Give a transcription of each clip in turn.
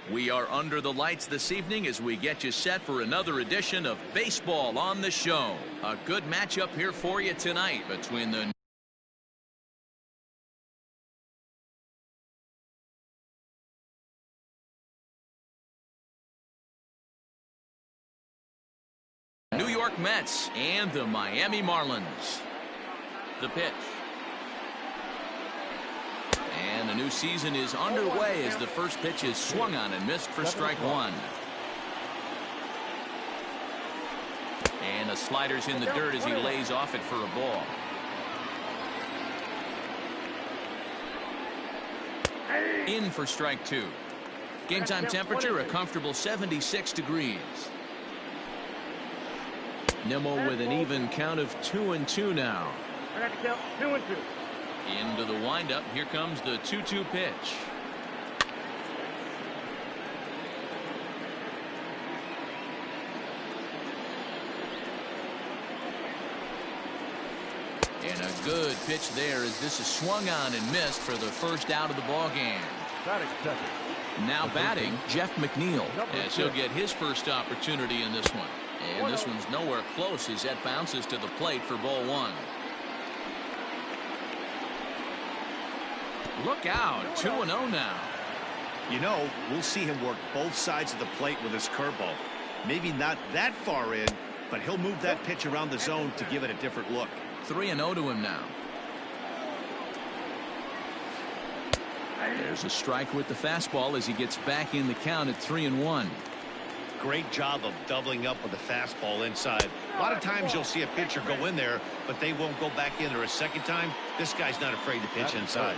We are under the lights this evening as we get you set for another edition of Baseball on the Show. A good matchup here for you tonight between the New York Mets and the Miami Marlins. The pitch. And the new season is underway as the first pitch is swung on and missed for strike one. And the slider's in the dirt as he lays off it for a ball. In for strike two. Game time temperature a comfortable 76 degrees. Nimmo with an even count of 2-2 now. I got to count 2-2. Into the windup. Here comes the 2-2 pitch. And a good pitch there as this is swung on and missed for the first out of the ball game. Now batting, Jeff McNeil, as he'll get his first opportunity in this one. And this one's nowhere close as that bounces to the plate for ball one. Look out, 2-0 now. You know, we'll see him work both sides of the plate with his curveball. Maybe not that far in, but he'll move that pitch around the zone to give it a different look. 3-0 to him now. There's a strike with the fastball as he gets back in the count at 3-1. Great job of doubling up with the fastball inside. A lot of times you'll see a pitcher go in there, but they won't go back in there a second time. This guy's not afraid to pitch inside.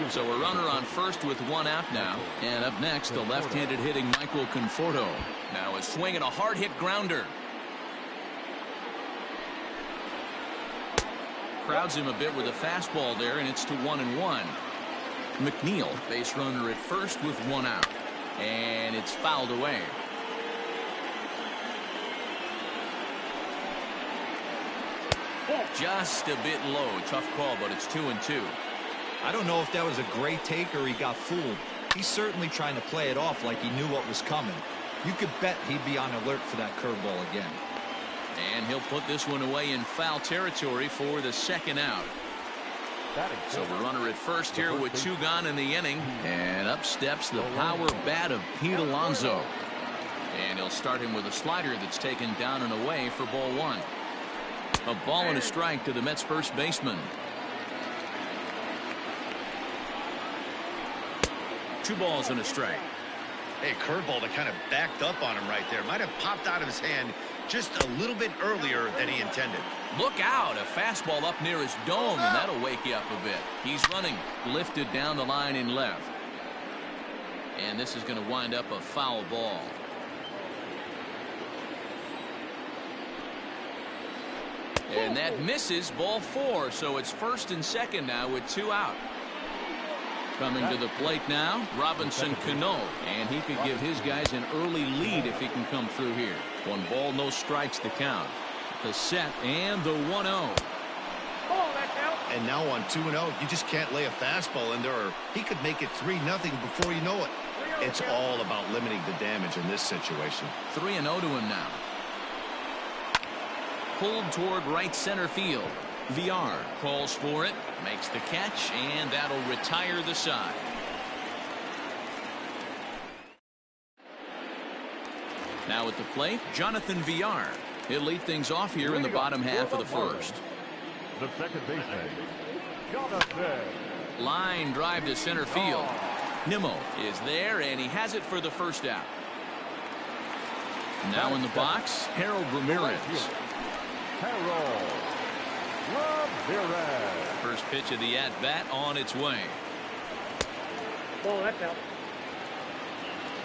So a runner on first with one out now. And up next, the left-handed hitting Michael Conforto. Now a swing and a hard hit grounder. Crowds him a bit with a fastball there, and it's to 1-1. McNeil, base runner at first with one out. And it's fouled away. Just a bit low. Tough call, but it's 2-2. I don't know if that was a great take or he got fooled. He's certainly trying to play it off like he knew what was coming. You could bet he'd be on alert for that curveball again. And he'll put this one away in foul territory for the second out. So a runner at first here with two gone in the inning. And up steps the power bat of Pete Alonso. And he'll start him with a slider that's taken down and away for ball one. A ball and a strike to the Mets first baseman. 2 balls and a strike. Hey, curveball that kind of backed up on him right there. Might have popped out of his hand just a little bit earlier than he intended. Look out, a fastball up near his dome, and that'll wake you up a bit. He's running, lifted down the line in left. And this is going to wind up a foul ball. And that misses, ball 4, so it's first and second now with 2 out. Coming to the plate now, Robinson Cano, and he could give his guys an early lead if he can come through here. 1 ball, no strikes the count. The set and the 1-0. And now on 2-0, you just can't lay a fastball in there or he could make it 3-0 before you know it. It's all about limiting the damage in this situation. 3-0 to him now. Pulled toward right center field. VR calls for it, makes the catch, and that'll retire the side. Now at the plate, Jonathan VR. He'll lead things off here in the bottom half of the first. The second baseman, Jonathan. Line drive to center field. Nimmo is there, and he has it for the first out. Now in the box, Harold Ramirez. Harold Ramirez. First pitch of the at-bat on its way. Oh, that's out.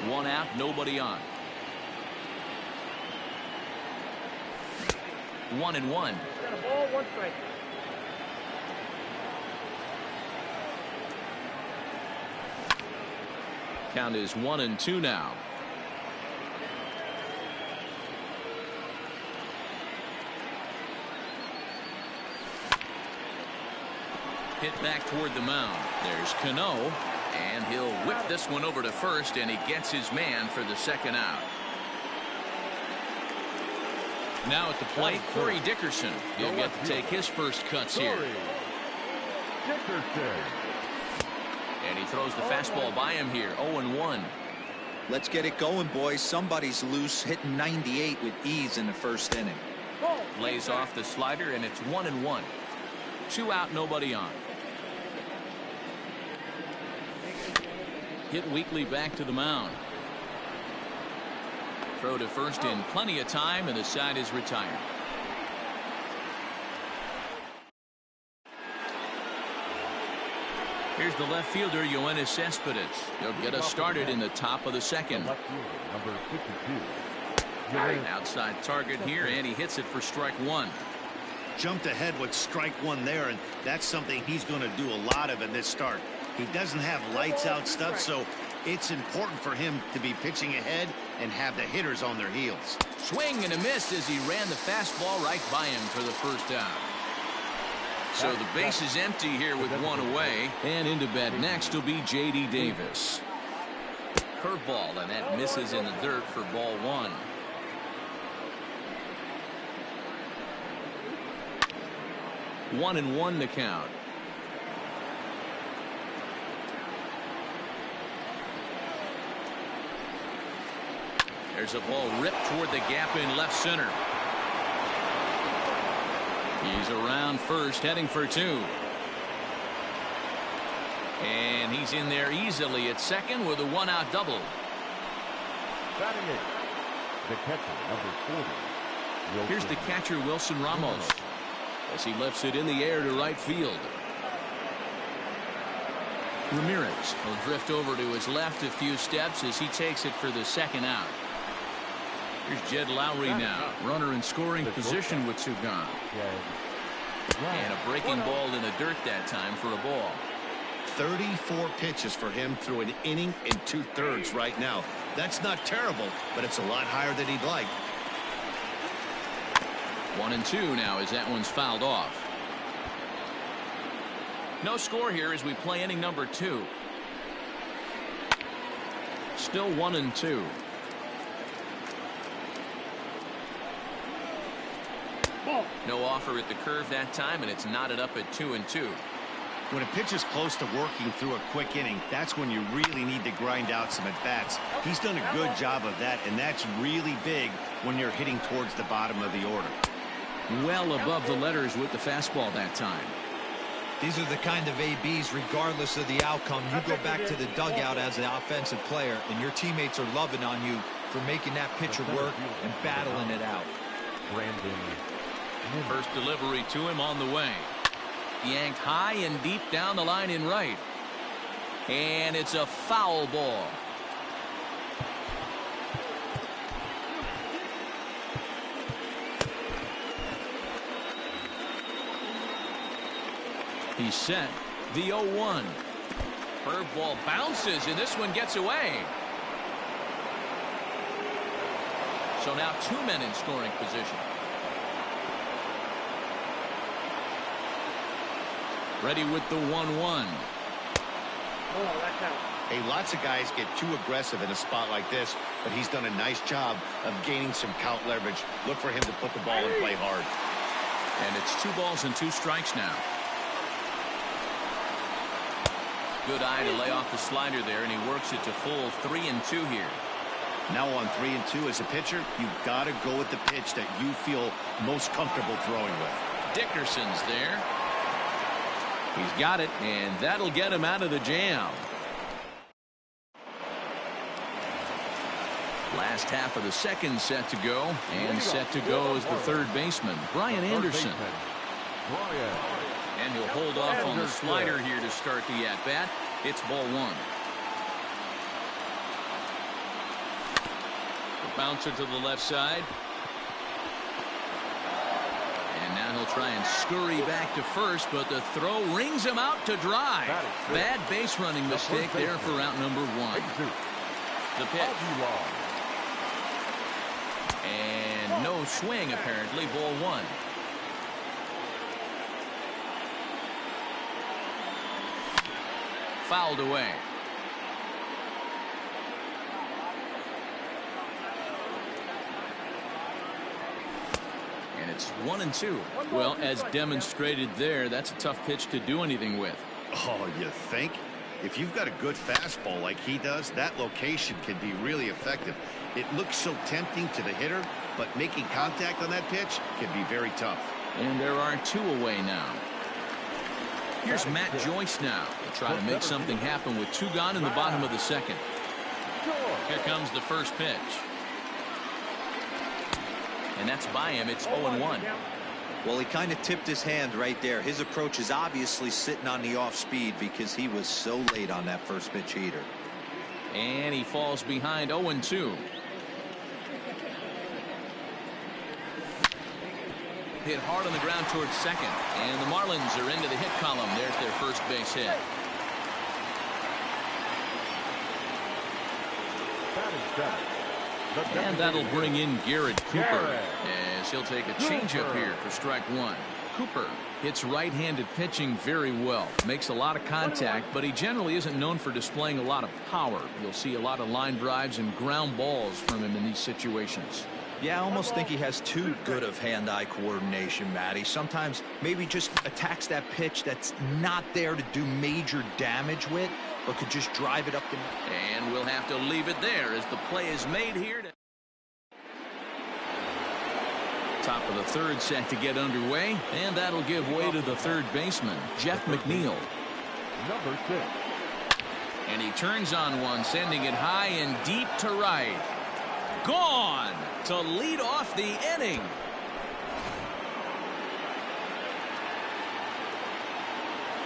1 out, nobody on. 1-1. Got a ball, 1 strike. Count is 1-2 now. Hit back toward the mound. There's Cano, And he'll whip this one over to first, and he gets his man for the second out. Now at the plate, Corey Dickerson. He'll get to take his first cuts here. And he throws the fastball by him here, 0-1. Let's get it going, boys. Somebody's loose, hitting 98 with ease in the first inning. Lays off the slider, and it's 1-1. 2 out, nobody on. Hit Weekly back to the mound. Throw to first in plenty of time, and the side is retired. Here's the left fielder, Yoenis Cespedes. He'll get us started in the top of the second. Number 52. Outside target here, and he hits it for strike one. Jumped ahead with strike one there, and that's something he's going to do a lot of in this start. He doesn't have lights out stuff, so it's important for him to be pitching ahead and have the hitters on their heels. Swing and a miss as he ran the fastball right by him for the first out. So the base is empty here with one away, and into bat next will be J.D. Davis. Curveball, and that misses in the dirt for ball one. One and one to count. There's a ball ripped toward the gap in left center. He's around first, heading for two. And he's in there easily at second with a one-out double. Batting eighth, the catcher, number 40. Here's the catcher, Wilson Ramos, as he lifts it in the air to right field. Ramirez will drift over to his left a few steps as he takes it for the second out. Here's Jed Lowry now, runner in scoring position with two gone. And a breaking ball in the dirt that time for a ball. 34 pitches for him through an inning and 2/3 right now. That's not terrible, but it's a lot higher than he'd like. 1-2 now as that one's fouled off. No score here as we play inning number 2. Still 1-2. No offer at the curve that time, and it's knotted up at 2-2. When a pitch is close to working through a quick inning, that's when you really need to grind out some at-bats. He's done a good job of that, and that's really big when you're hitting towards the bottom of the order. Well above the letters with the fastball that time. These are the kind of ABs, regardless of the outcome. You go back to the dugout as an offensive player, and your teammates are loving on you for making that pitcher work and battling it out. First delivery to him on the way. Yanked high and deep down the line in right. And it's a foul ball. He's set. The 0-1. Curveball bounces, and this one gets away. So now 2 men in scoring position. Ready with the 1-1. Hey, lots of guys get too aggressive in a spot like this, but he's done a nice job of gaining some count leverage. Look for him to put the ball in play hard. And it's 2 balls and 2 strikes now. Good eye to lay off the slider there, and he works it to full 3-2 here. Now on 3-2 as a pitcher, you've got to go with the pitch that you feel most comfortable throwing with. Dickerson's there. He's got it, and that'll get him out of the jam. Last half of the second set to go, and set to go is the third baseman, Brian Anderson. And he'll hold off on the slider here to start the at-bat. It's ball one. The bouncer to the left side. And now he'll try and scurry back to first, but the throw rings him out to dry. Bad base running mistake there for out number 1. The pitch. And no swing, apparently, ball 1. Fouled away. It's 1-2. Well, as demonstrated there, that's a tough pitch to do anything with. Oh, you think? If you've got a good fastball like he does, that location can be really effective. It looks so tempting to the hitter, but making contact on that pitch can be very tough. And there are 2 away now. Here's Matt Joyce now to try to make something happen with 2 gone in the bottom of the second. Here comes the first pitch. And that's by him. It's 0-1. Well, he kind of tipped his hand right there. His approach is obviously sitting on the off speed because he was so late on that first pitch heater. And he falls behind 0-2. Hit hard on the ground towards second. And the Marlins are into the hit column. There's their first base hit. And that'll bring in Garrett Cooper as he'll take a changeup here for strike 1. Cooper hits right-handed pitching very well. Makes a lot of contact, but he generally isn't known for displaying a lot of power. You'll see a lot of line drives and ground balls from him in these situations. Yeah, I almost think he has too good of hand-eye coordination, Matty. Sometimes maybe just attacks that pitch that's not there to do major damage with, but could just drive it up the... And we'll have to leave it there as the play is made here. Top of the third set to get underway, and that'll give way to the third baseman, Jeff McNeil. Number 6. And he turns on one, sending it high and deep to right. Gone to lead off the inning.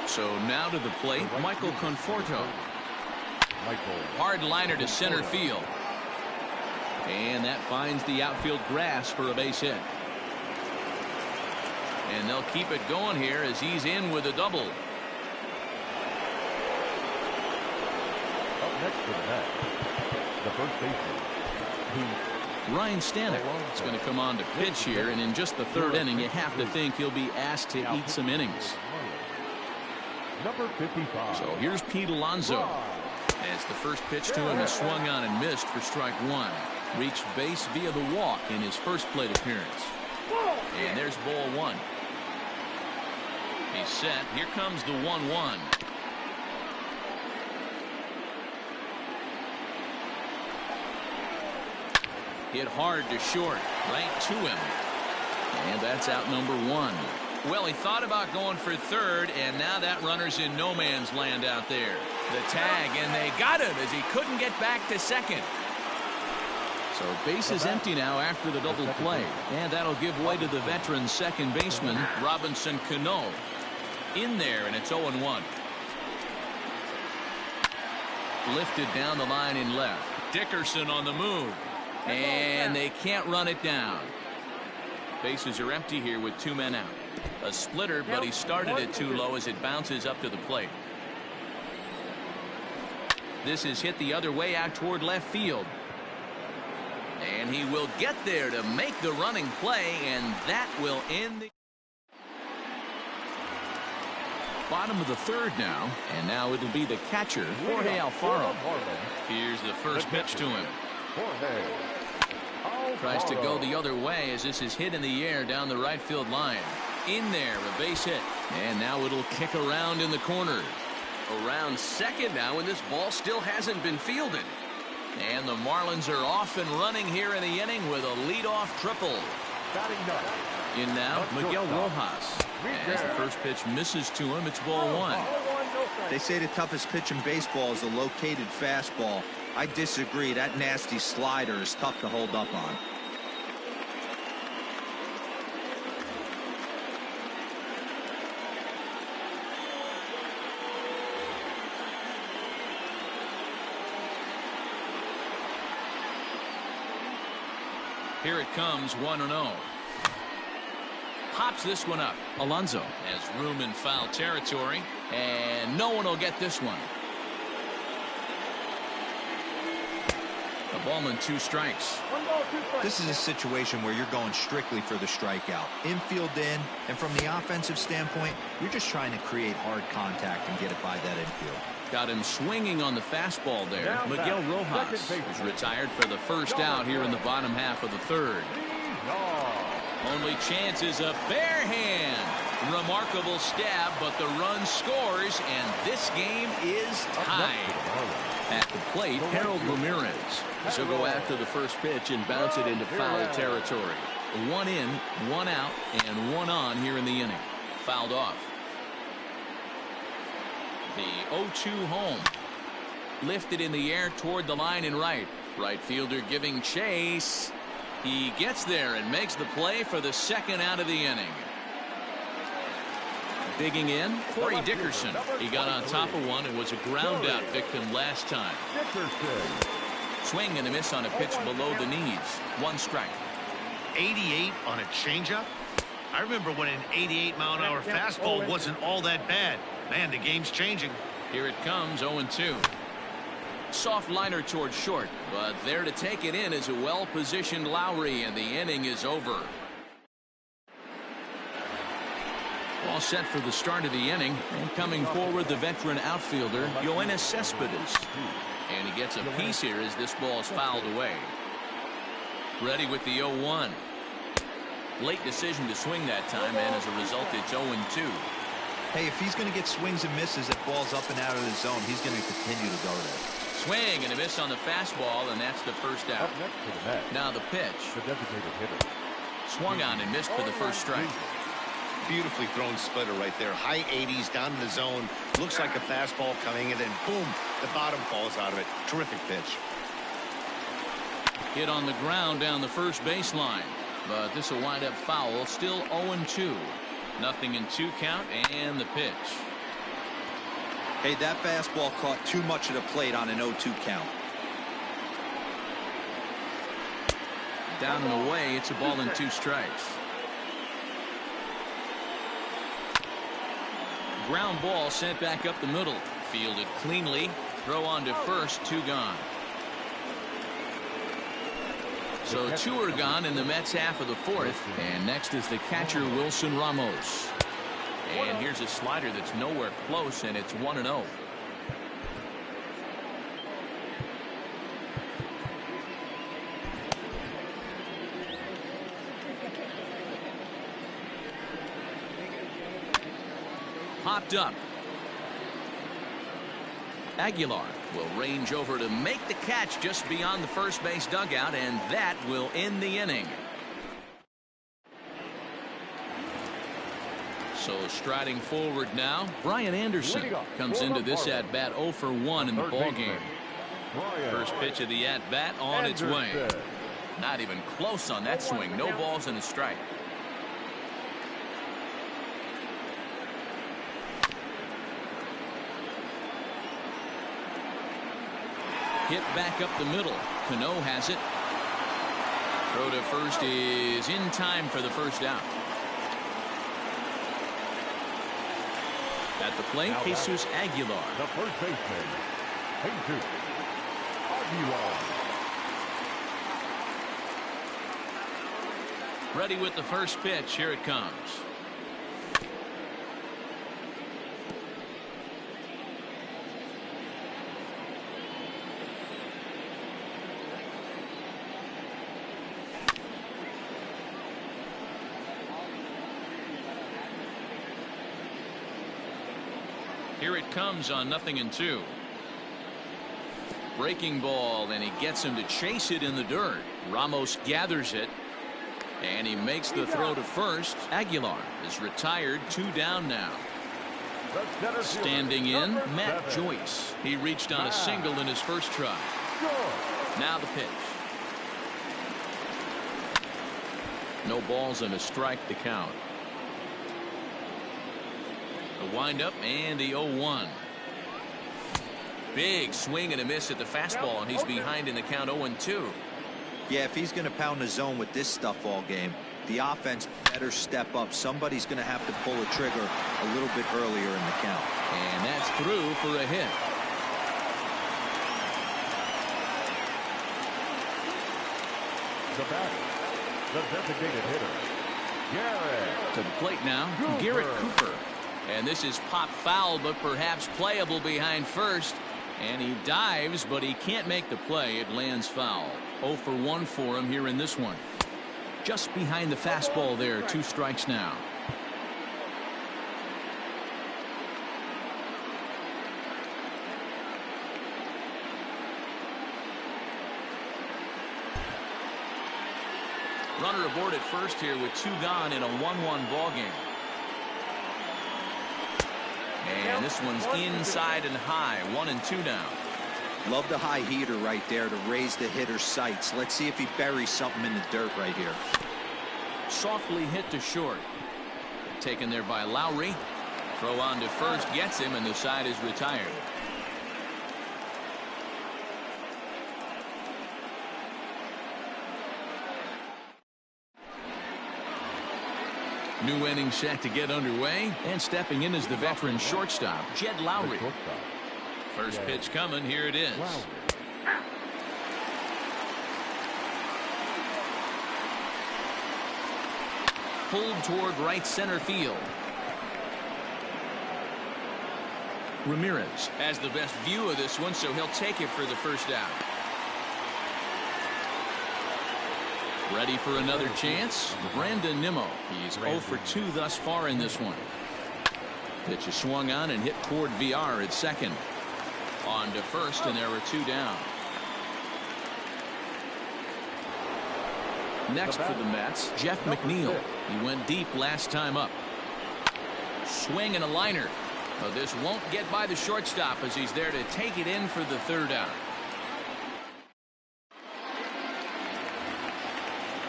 So now to the plate, Michael Conforto. Hard liner to center field. And that finds the outfield grass for a base hit. And they'll keep it going here as he's in with a double. Up next to the bat, the first baseman, Ryan Stanek is going to come on to pitch here, and in just the third inning, you have to think he'll be asked to eat some innings. Number 55. So here's Pete Alonso. As the first pitch to him is swung on and missed for strike 1. Reached base via the walk in his first plate appearance. And there's ball 1. He's set. Here comes the 1-1. Hit hard to short, right to him. And that's out number 1. Well, he thought about going for third, and now that runner's in no man's land out there. The tag, and they got him as he couldn't get back to second. So base is empty now after the double play, and that'll give way to the veteran second baseman, Robinson Cano. In there, and it's 0-1. Lifted down the line in left. Dickerson on the move. And they can't run it down. Bases are empty here with 2 men out. A splitter, but he started it too low as it bounces up to the plate. This is hit the other way out toward left field. And he will get there to make the running play, and that will end the bottom of the third now. And now it'll be the catcher, Jorge Alfaro. Here's the first pitch to him. Tries to go the other way as this is hit in the air down the right field line. In there, a base hit. And now it'll kick around in the corner. Around second now, and this ball still hasn't been fielded. And the Marlins are off and running here in the inning with a leadoff triple. In now, Miguel Rojas. As the first pitch misses to him, it's ball 1. They say the toughest pitch in baseball is a located fastball. I disagree. That nasty slider is tough to hold up on. Here it comes, 1-0. Pops this one up. Alonso has room in foul territory, and no one will get this one. A ball and 2 strikes. This is a situation where you're going strictly for the strikeout. Infield in, and from the offensive standpoint, you're just trying to create hard contact and get it by that infield. Got him swinging on the fastball there. Miguel Rojas is retired for the first out here in the bottom half of the third. Only chance is a bare hand. Remarkable stab, but the run scores, and this game is tied. At the plate, Harold Ramirez. He'll go after the first pitch and bounce it into foul territory. 1 in, 1 out, and 1 on here in the inning. Fouled off. The 0-2 home. Lifted in the air toward the line and right. Right fielder giving chase. He gets there and makes the play for the second out of the inning. Digging in, Corey Dickerson. He got on top of one and was a ground out victim last time. Swing and a miss on a pitch below the knees. 1 strike. 88 on a changeup. I remember when an 88-mile-an-hour fastball wasn't all that bad. Man, the game's changing. Here it comes, 0-2. Soft liner toward short, but there to take it in is a well-positioned Lowry, and the inning is over. All set for the start of the inning, and coming forward the veteran outfielder Yoenis Cespedes, and he gets a piece here as this ball is fouled away. Ready with the 0-1. Late decision to swing that time, and as a result it's 0-2. Hey, if he's going to get swings and misses at balls up and out of the zone, he's going to continue to go there. Swing and a miss on the fastball, and that's the first out. Up next to the net, Now the pitch. the designated hitter. Swung on and missed for the first strike. Beautifully thrown splitter right there. High 80s down in the zone. Looks like a fastball coming, and then boom, the bottom falls out of it. Terrific pitch. Hit on the ground down the first baseline, but this will wind up foul. Still 0-2. Nothing in 2 count, and the pitch. Hey, that fastball caught too much of the plate on an 0-2 count. Down and away, it's a ball and 2 strikes. Ground ball sent back up the middle. Fielded cleanly. Throw on to first, 2 gone. So 2 are gone in the Mets half of the 4th. And next is the catcher, Wilson Ramos. And here's a slider that's nowhere close, and it's 1-0. Popped up. Aguilar will range over to make the catch just beyond the first base dugout, and that will end the inning. So striding forward now, Brian Anderson comes into this at-bat 0 for 1 in the ballgame. First pitch of the at-bat on its way. Not even close on that swing. No balls and a strike. Hit back up the middle. Cano has it. Throw to first is in time for the first out. At the plate, Jesus Aguilar. The first baseman, Jesus Aguilar. Ready with the first pitch. Here it comes. Here it comes on 0-2. Breaking ball, and he gets him to chase it in the dirt. Ramos gathers it, and he makes the throw to first. Aguilar is retired, 2 down now. Standing in, Matt Joyce. He reached on a single in his first try. Now the pitch. No balls and a strike to count. The windup and the 0-1. Big swing and a miss at the fastball, and he's behind in the count 0-2. Yeah, if he's going to pound the zone with this stuff all game, the offense better step up. Somebody's going to have to pull a trigger a little bit earlier in the count. And that's through for a hit. The batter, the designated hitter, Garrett. To the plate now, Garrett Cooper. And this is pop foul, but perhaps playable behind first. And he dives, but he can't make the play. It lands foul. 0 for 1 for him here in this one. Just behind the fastball there. 2 strikes now. Runner aboard at first here with 2 gone in a 1-1 ball game. And this one's inside and high. 1-2 now. Love the high heater right there to raise the hitter's sights. Let's see if he buries something in the dirt right here. Softly hit to short. Taken there by Lowry. Throw on to first gets him, and the side is retired. New inning set to get underway, and stepping in is the veteran shortstop, Jed Lowry. First pitch coming, here it is. Pulled toward right center field. Ramirez has the best view of this one, so he'll take it for the first out. Ready for another chance? Brandon Nimmo. He's 0 for 2 thus far in this one. Pitch is swung on and hit toward VR at second. On to first, and there are 2 down. Next for the Mets, Jeff McNeil. He went deep last time up. Swing and a liner. But this won't get by the shortstop as he's there to take it in for the 3rd out.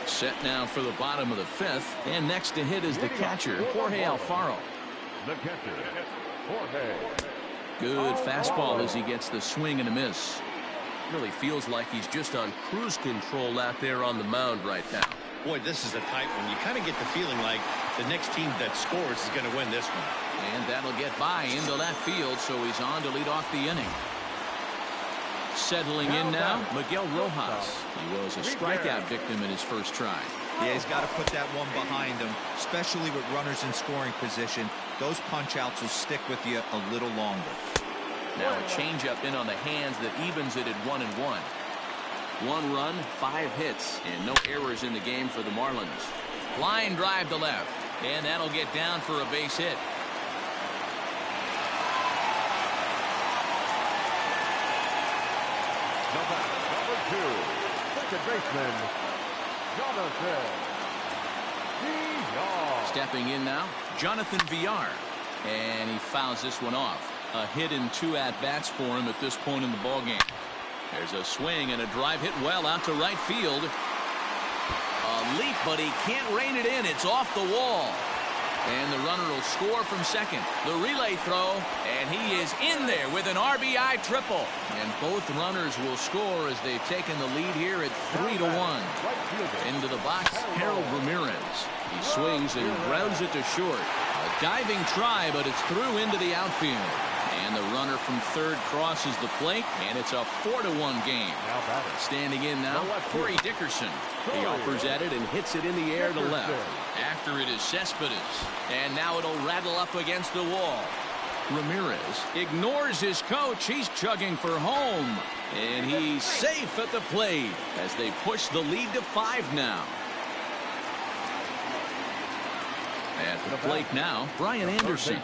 Set now for the bottom of the 5th, and next to hit is the catcher, Jorge Alfaro. The catcher, Jorge. Good fastball as he gets the swing and a miss. Really feels like he's just on cruise control out there on the mound right now. Boy, this is a tight one. You kind of get the feeling like the next team that scores is going to win this one. And that'll get by into left field, so he's on to lead off the inning. Settling in now, Miguel Rojas. He was a strikeout victim in his first try. Yeah, he's got to put that one behind him, especially with runners in scoring position. Those punch-outs will stick with you a little longer. Now a changeup in on the hands that evens it at 1-1. 1 run, 5 hits, and no errors in the game for the Marlins. Line drive to left, and that'll get down for a base hit. Number 2, second baseman, Jonathan VR. Stepping in now, Jonathan VR. And he fouls this one off. A hit and 2 at-bats for him at this point in the ballgame. There's a swing and a drive hit well out to right field. A leap, but he can't rein it in. It's off the wall. And the runner will score from second. The relay throw, and he is in there with an RBI triple. And both runners will score as they've taken the lead here at 3-1. Into the box, Harold Ramirez. He swings and grounds it to short. A diving try, but it's through into the outfield. And the runner from third crosses the plate, and it's a 4-1 game. Standing in now, Corey Dickerson. He offers at it and hits it in the air to left. After it is Cespedes, and now it'll rattle up against the wall. Ramirez ignores his coach. He's chugging for home, and he's safe at the plate as they push the lead to 5 now. At the plate now, Brian Anderson.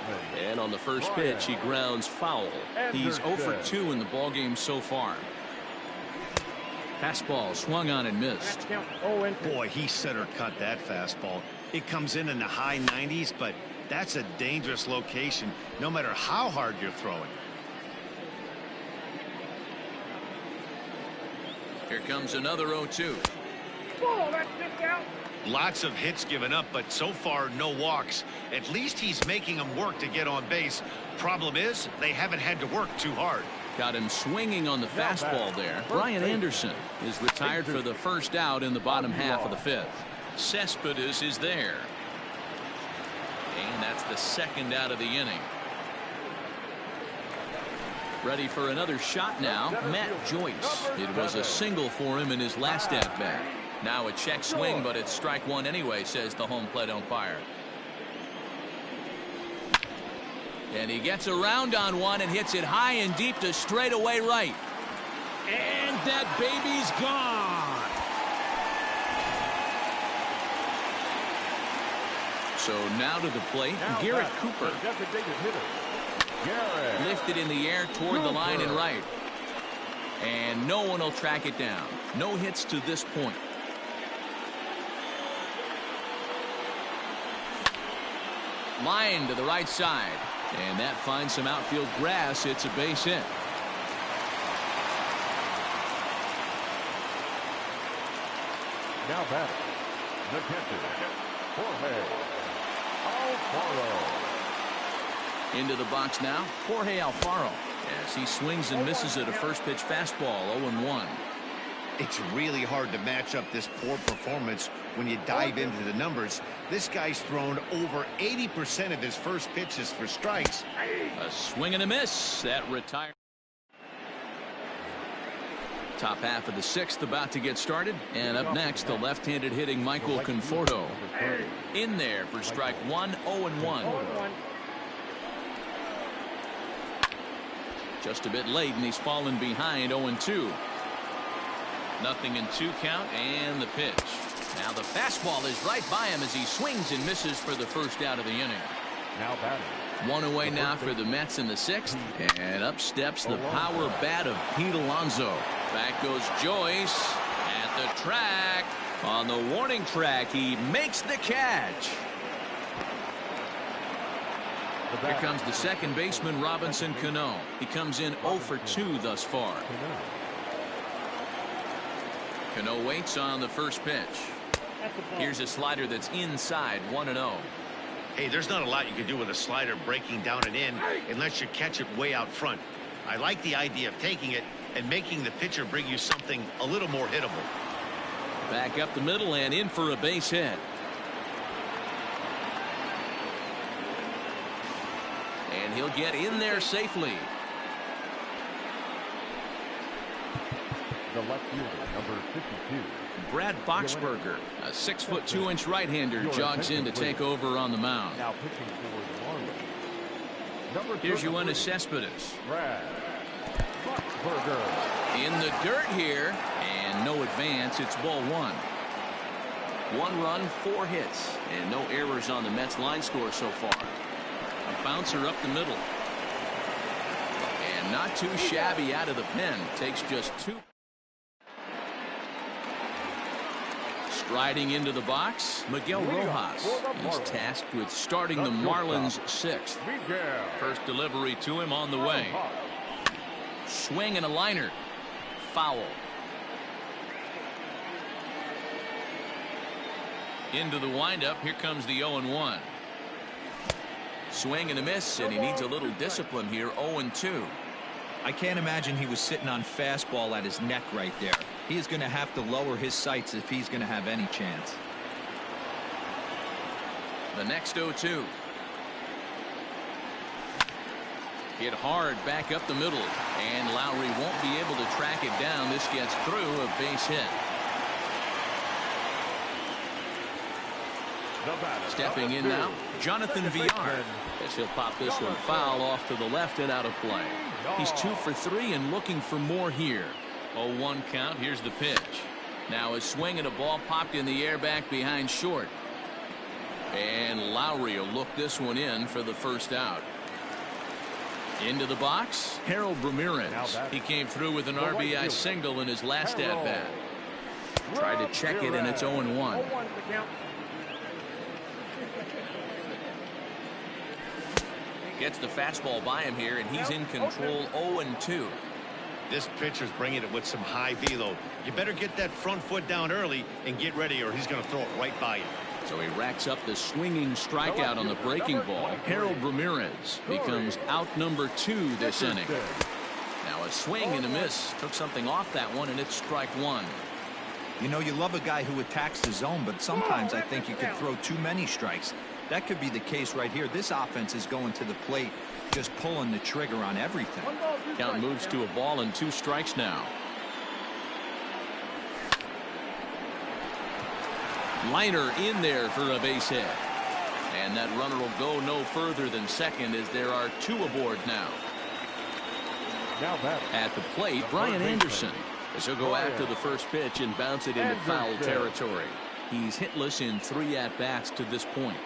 And on the first pitch, he grounds foul. He's 0 for 2 in the ballgame so far. Fastball swung on and missed. Boy, he center cut that fastball. It comes in the high 90s, but that's a dangerous location, no matter how hard you're throwing. Here comes another 0-2. Lots of hits given up, but so far no walks. At least he's making them work to get on base. Problem is, they haven't had to work too hard. Got him swinging on the fastball there. Brian Anderson is retired for the first out in the bottom half of the 5th. Cespedes is there. And that's the second out of the inning. Ready for another shot now, Matt Joyce. It was a single for him in his last at-bat. Now a check swing, but it's strike 1 anyway, says the home plate umpire. And he gets around on one and hits it high and deep to straightaway right. And that baby's gone. So now to the plate, Garrett Cooper. Designated hitter, Garrett. Lifted in the air toward the line and right. And no one will track it down. No hits to this point. Line to the right side. And that finds some outfield grass. It's a base hit. Now batting, the catcher, Jorge Alfaro. Into the box now, Jorge Alfaro, as he swings and misses at a first pitch fastball, 0-1. It's really hard to match up this poor performance when you dive into the numbers. This guy's thrown over 80% of his first pitches for strikes. A swing and a miss. That retired. Top half of the sixth about to get started. And up next, the left-handed hitting Michael Conforto. In there for strike one, 0-1. Just a bit late, and he's fallen behind, 0-2. Nothing in 2 count, and the pitch. Now the fastball is right by him as he swings and misses for the first out of the inning. Now batting. One away now for the Mets in the sixth. And up steps the power bat of Pete Alonso. Back goes Joyce at the track. On the warning track, he makes the catch. Here comes the second baseman, Robinson Cano. He comes in 0 for 2 thus far. Cano waits on the first pitch. Here's a slider that's inside, 1-0. Hey, there's not a lot you can do with a slider breaking down and in unless you catch it way out front. I like the idea of taking it and making the pitcher bring you something a little more hittable. Back up the middle and in for a base hit. And he'll get in there safely. The left fielder, number 52. Brad Boxberger, a 6'2" right-hander, jogs in to take over on the mound. Now pitching for the Here's Yoenis Cespedes. Brad Boxberger. In the dirt here, and no advance. It's ball 1. 1 run, 4 hits, and no errors on the Mets line score so far. A bouncer up the middle. And not too shabby out of the pen. Takes just 2. Striding into the box, Miguel Rojas. He's tasked with starting the Marlins 6th. First delivery to him on the way. Swing and a liner. Foul. Into the windup. Here comes the 0-1. Swing and a miss, and he needs a little discipline here. 0-2. I can't imagine he was sitting on fastball at his neck right there. He is going to have to lower his sights if he's going to have any chance. The next 0-2. Hit hard back up the middle, and Lowry won't be able to track it down. This gets through, a base hit. Stepping in now, Jonathan Villar, as he'll pop this one foul off to the left and out of play. He's 2 for 3 and looking for more here. 0-1 count. Here's the pitch. Now a swing and a ball popped in the air back behind short. And Lowry will look this one in for the first out. Into the box, Harold Ramirez. He came through with an RBI single in his last at-bat. Tried to check it, and it's 0-1. Gets the fastball by him here, and he's in control. 0-2. This pitcher's bringing it with some high velo. You better get that front foot down early and get ready, or he's going to throw it right by you. So he racks up the swinging strikeout on the breaking ball. Harold Ramirez becomes out number 2 this inning. Now a swing and a miss. Took something off that one, and it's strike 1. You know, you love a guy who attacks the zone, but sometimes I think you could throw too many strikes. That could be the case right here. This offense is going to the plate, just pulling the trigger on everything. Count moves to a ball and 2 strikes now. Liner in there for a base hit. And that runner will go no further than second as there are 2 aboard now. At the plate, Brian Anderson, as he'll go after the first pitch and bounce it into foul territory. He's hitless in 3 at-bats to this point.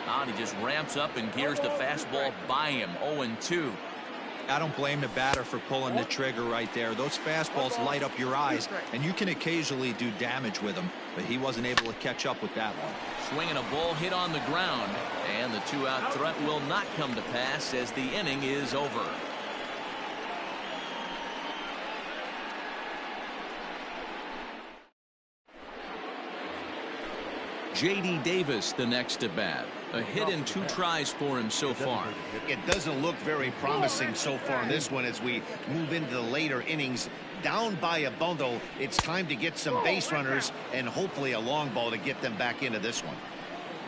And he just ramps up and gears the fastball by him. 0-2. I don't blame the batter for pulling the trigger right there. Those fastballs light up your eyes, and you can occasionally do damage with them, but he wasn't able to catch up with that one. Swinging a ball hit on the ground, and the 2-out threat will not come to pass as the inning is over. J.D. Davis the next at bat. A hit and 2 tries for him so far. It doesn't look very promising so far in this one as we move into the later innings. Down by a bundle, it's time to get some base runners and hopefully a long ball to get them back into this one.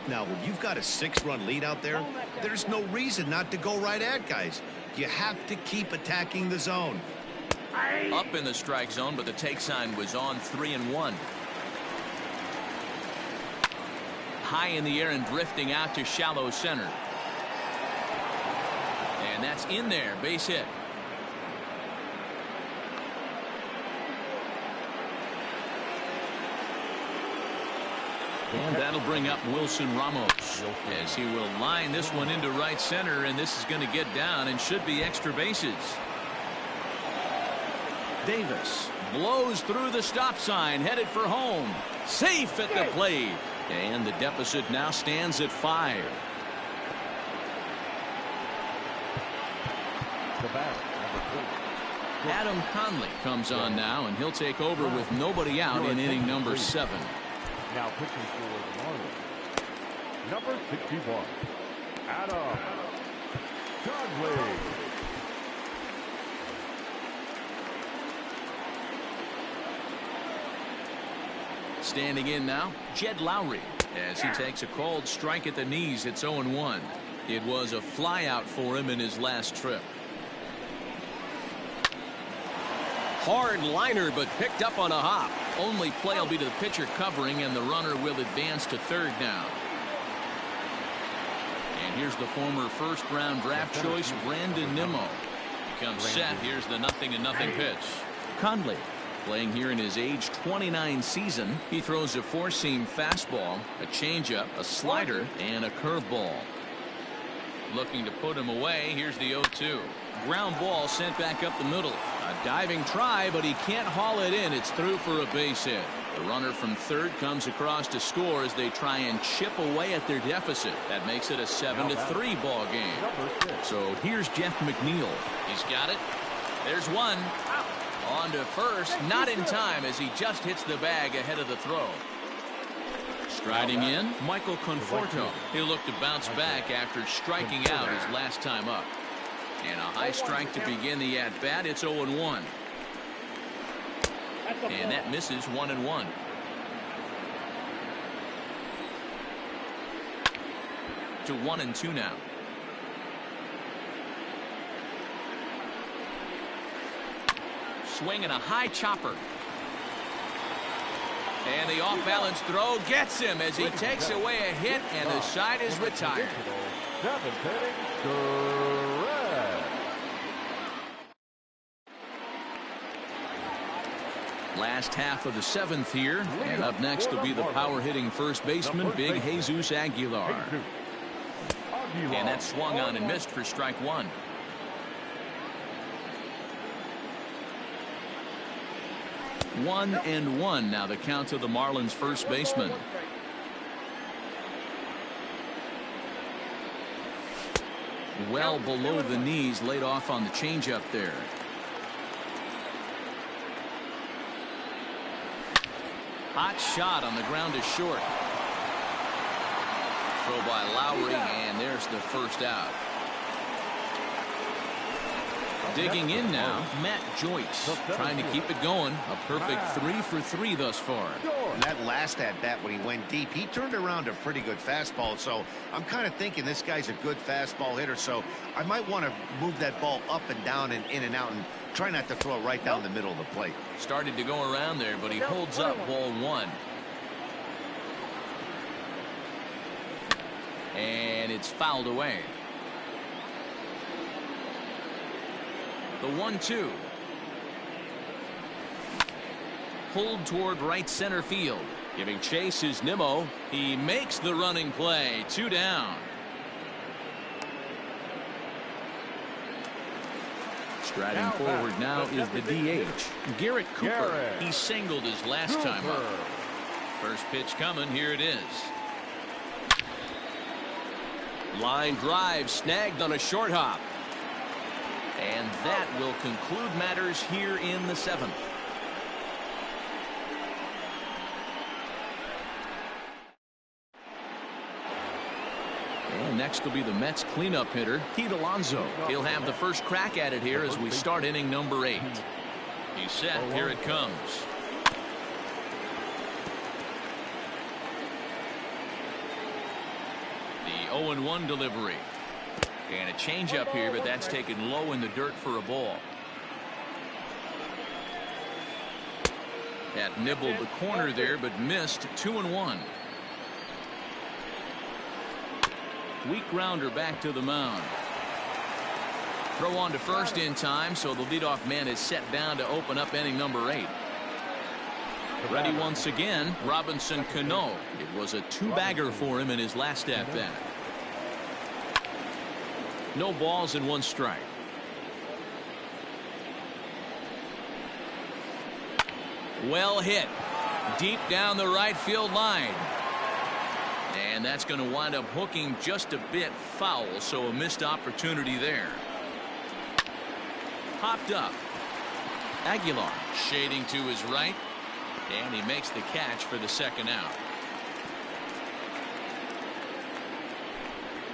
Now, when you've got a 6-run lead out there, there's no reason not to go right at guys. You have to keep attacking the zone. Up in the strike zone, but the take sign was on 3-1. High in the air and drifting out to shallow center. And that's in there. Base hit. And that'll bring up Wilson Ramos as he will line this one into right center, and this is going to get down and should be extra bases. Davis blows through the stop sign, headed for home. Safe at the plate. And the deficit now stands at 5. Adam Conley comes on now, and he'll take over with nobody out in inning number 7. Now pitching for the Marlins, number 61, Adam Conley. Standing in now, Jed Lowry, as he takes a called strike at the knees. It's 0-1. It was a flyout for him in his last trip. Hard liner, but picked up on a hop. Only play will be to the pitcher covering, and the runner will advance to third now. And here's the former first-round draft choice, Brandon Nimmo. He comes set. Here's the 0-0 pitch. Conley, playing here in his age 29 season. He throws a 4-seam fastball, a changeup, a slider, and a curveball. Looking to put him away. Here's the 0-2. Ground ball sent back up the middle. A diving try, but he can't haul it in. It's through for a base hit. The runner from third comes across to score as they try and chip away at their deficit. That makes it a 7-3 ball game. So here's Jeff McNeil. He's got it. There's one. On to first, not in time as he just hits the bag ahead of the throw. Striding in, Michael Conforto. He'll look to bounce back after striking out his last time up. And a high strike to begin the at-bat. It's 0-1. And that misses 1-1. To 1-2 now. Swinging a high chopper. And the off-balance throw gets him as he takes away a hit, and the side is retired. Last half of the 7th here, and up next will be the power-hitting first baseman, Big Jesus Aguilar. And that swung on and missed for strike 1. One and one now the count of the Marlins first baseman. Well below the knees, laid off on the changeup there. Hot shot on the ground is short. Throw by Lowry, and there's the first out. Digging in now, Matt Joyce, trying to keep it going. A perfect 3 for 3 thus far. And that last at-bat when he went deep, he turned around a pretty good fastball. So I'm kind of thinking this guy's a good fastball hitter. So I might want to move that ball up and down and in and out and try not to throw it right down the middle of the plate. Started to go around there, but he holds up ball 1. And it's fouled away. The 1-2. Pulled toward right center field. Giving chase is Nimmo. He makes the running play. 2 down. Striding forward now is the DH, Garrett Cooper. He singled his last time up. First pitch coming. Here it is. Line drive snagged on a short hop. And that will conclude matters here in the 7th. And next will be the Mets cleanup hitter, Pete Alonso. He'll have the first crack at it here as we start inning number 8. He's set. Here it comes. The 0-1 delivery. And a changeup here, but that's taken low in the dirt for a ball. That nibbled the corner there, but missed. 2-1. Weak grounder back to the mound. Throw on to first in time, so the leadoff man is set down to open up inning number 8. Ready once again, Robinson Cano. It was a 2-bagger for him in his last at-bat. No balls and 1 strike. Well hit. Deep down the right field line. And that's going to wind up hooking just a bit foul, so a missed opportunity there. Popped up. Aguilar shading to his right. And he makes the catch for the 2nd out.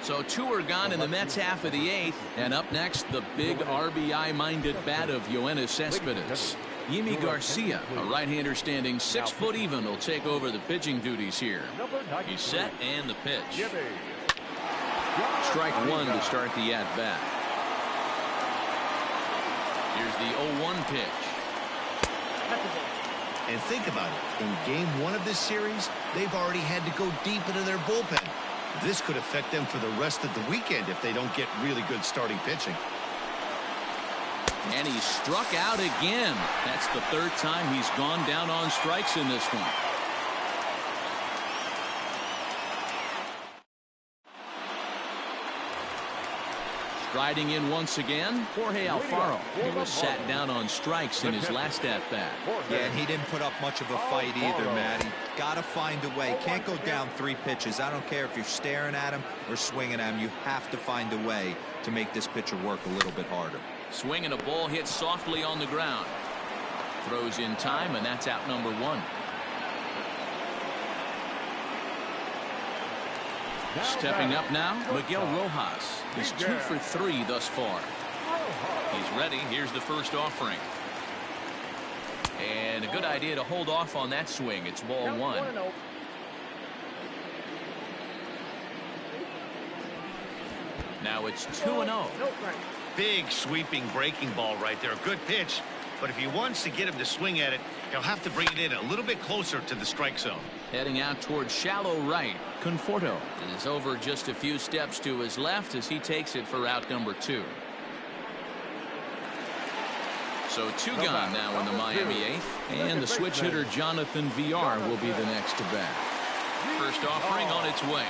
So 2 are gone in the Mets half of the 8th. And up next, the big RBI-minded bat of Yoenis Cespedes. Yimi Garcia, a right-hander standing 6 foot even, will take over the pitching duties here. He's set and the pitch. Strike 1 to start the at-bat. Here's the 0-1 pitch. And think about it. In game 1 of this series, they've already had to go deep into their bullpen. This could affect them for the rest of the weekend if they don't get really good starting pitching. And he's struck out again. That's the 3rd time he's gone down on strikes in this one. Striding in once again, Jorge Alfaro. He was sat down on strikes in his last at-bat. Yeah, and he didn't put up much of a fight either, Matty. Got to find a way. Can't go down 3 pitches. I don't care if you're staring at him or swinging at him. You have to find a way to make this pitcher work a little bit harder. Swinging a ball hit softly on the ground. Throws in time, and that's out number 1. Stepping up now, Miguel Rojas. He's 2 for 3 thus far. He's ready. Here's the first offering. And a good idea to hold off on that swing. It's ball 1. Now it's 2-0. Big sweeping breaking ball right there. Good pitch. But if he wants to get him to swing at it, he'll have to bring it in a little bit closer to the strike zone. Heading out towards shallow right. Conforto is over just a few steps to his left as he takes it for out number 2. So 2 gone now in the Miami 8th. And the switch hitter Jonathan Villar will be the next to bat. First offering on its way.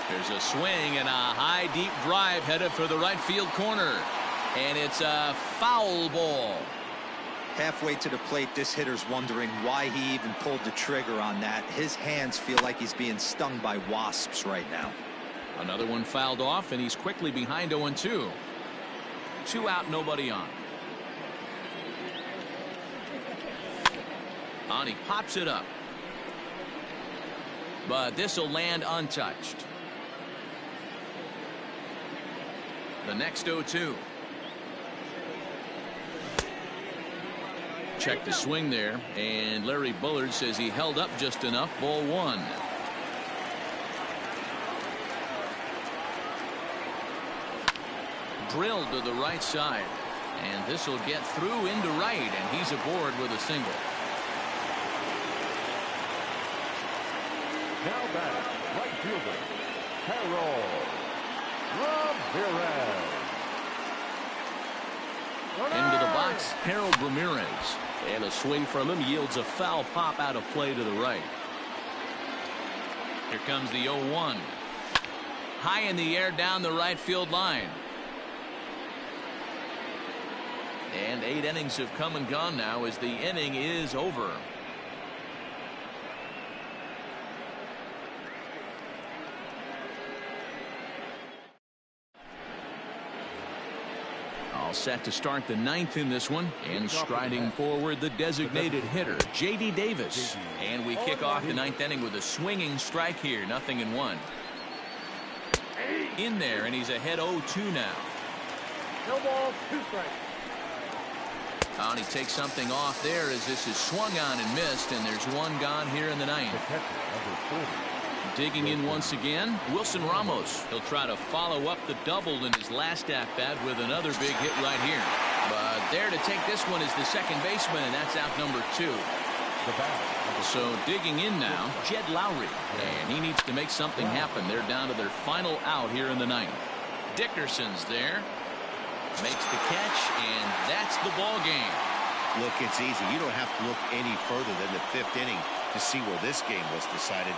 There's a swing and a high deep drive headed for the right field corner. And it's a foul ball. Halfway to the plate, this hitter's wondering why he even pulled the trigger on that. His hands feel like he's being stung by wasps right now. Another one fouled off, and he's quickly behind 0-2. 2 out, nobody on. He pops it up. But this will land untouched. The next 0-2. Check the swing there, and Larry Bullard says he held up just enough. Ball 1. Drilled to the right side, and this will get through into right, and he's aboard with a single. Now back, right fielder, Harold Ramirez. Into the box, Harold Ramirez. And a swing from him yields a foul pop out of play to the right. Here comes the 0-1. High in the air down the right field line. And 8 innings have come and gone now as the inning is over. All set to start the 9th in this one, and striding forward the designated hitter, J.D. Davis. And we kick off the 9th inning with a swinging strike here, 0-1. In there, and he's ahead 0-2 now. No ball, 2 strikes. And he takes something off there as this is swung on and missed, and there's 1 gone here in the 9th. Digging in once again, Wilson Ramos. He'll try to follow up the double in his last at-bat with another big hit right here. But there to take this one is the second baseman, and that's out number 2. So digging in now, Jed Lowry. And he needs to make something happen. They're down to their final out here in the 9th. Dickerson's there. Makes the catch, and that's the ball game. Look, it's easy. You don't have to look any further than the 5th inning to see where this game was decided.